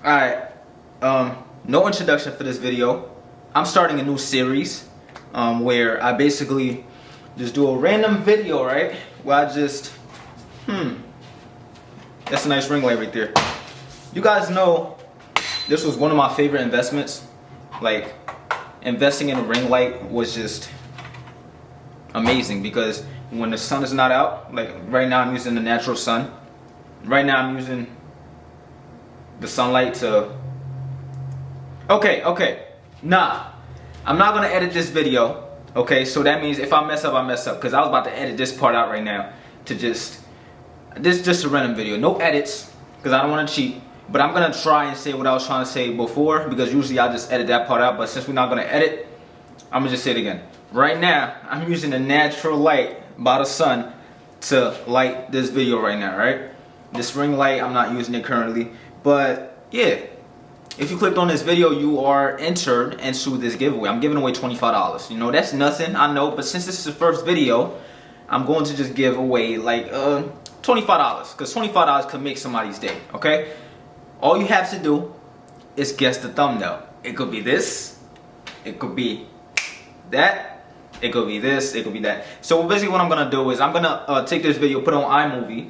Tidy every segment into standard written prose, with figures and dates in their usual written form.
Alright, no introduction for this video. I'm starting a new series where I basically just do a random video, right? Where I just, that's a nice ring light right there. You guys know this was one of my favorite investments. Like, investing in a ring light was just amazing because when the sun is not out, like right now I'm using the natural sun. Right now I'm using the sunlight to... Okay. Nah, I'm not gonna edit this video. Okay, so that means if I mess up, I mess up. Because I was about to edit this part out right now to just a random video. No edits, because I don't want to cheat. But I'm gonna try and say what I was trying to say before, because usually I just edit that part out. But since we're not gonna edit, I'm gonna just say it again. Right now, I'm using the natural light by the sun to light this video right now, right? This ring light, I'm not using it currently. But yeah, if you clicked on this video, you are entered into this giveaway. I'm giving away $25. You know, that's nothing, I know. But since this is the first video, I'm going to just give away like $25. Because $25 could make somebody's day, okay? All you have to do is guess the thumbnail. It could be this. It could be that. It could be this. It could be that. So basically what I'm going to do is I'm going to take this video, put it on iMovie.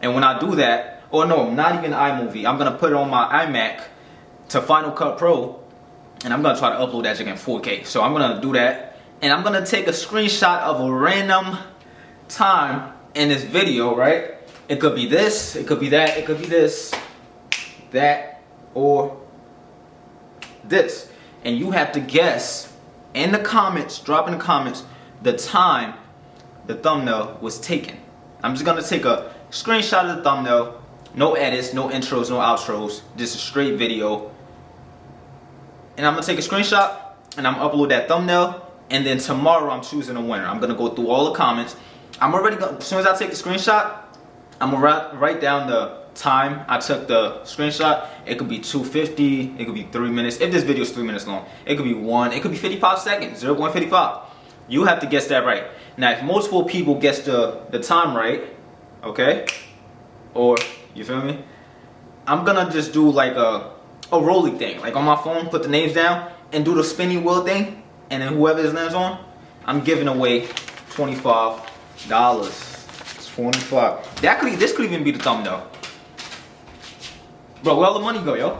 And when I do that, or no, not even iMovie. I'm going to put it on my iMac to Final Cut Pro. And I'm going to try to upload that again 4K. So I'm going to do that. And I'm going to take a screenshot of a random time in this video, right? It could be this. It could be that. It could be this. That. Or this. And you have to guess in the comments, drop in the comments, the time the thumbnail was taken. I'm just going to take a screenshot of the thumbnail. No edits, no intros, no outros, just a straight video. And I'm gonna take a screenshot and I'm gonna upload that thumbnail. And then tomorrow I'm choosing a winner. I'm gonna go through all the comments. I'm already gonna, as soon as I take the screenshot, I'm gonna write down the time I took the screenshot. It could be 2:50, it could be 3 minutes. If this video is 3 minutes long, it could be 1, it could be 55 seconds, 0.55. You have to guess that right. Now, if multiple people guess the time right, okay, or you feel me? I'm gonna just do like a rolling thing. Like on my phone, put the names down and do the spinning wheel thing. And then whoever his name's on, I'm giving away $25. It's 25. This could even be the thumbnail. Bro, where all the money go, yo?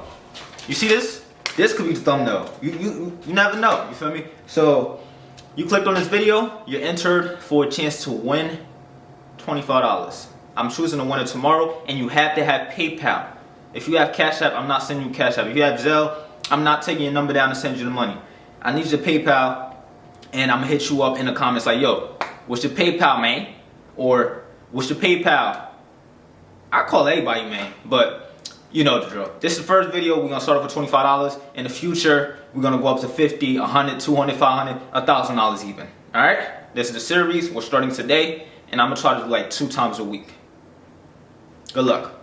You see this? This could be the thumbnail. You never know, you feel me? So, you clicked on this video, you're entered for a chance to win $25. I'm choosing a winner tomorrow, and you have to have PayPal. If you have Cash App, I'm not sending you Cash App. If you have Zelle, I'm not taking your number down to send you the money. I need your PayPal, and I'm gonna hit you up in the comments like, yo, what's your PayPal, man? Or, what's your PayPal? I call everybody, man, but you know the drill. This is the first video. We're gonna start off with $25. In the future, we're gonna go up to $50, $100, $200, $500, $1,000 even. All right? This is the series. We're starting today, and I'm gonna try to do like 2 times a week. Good luck.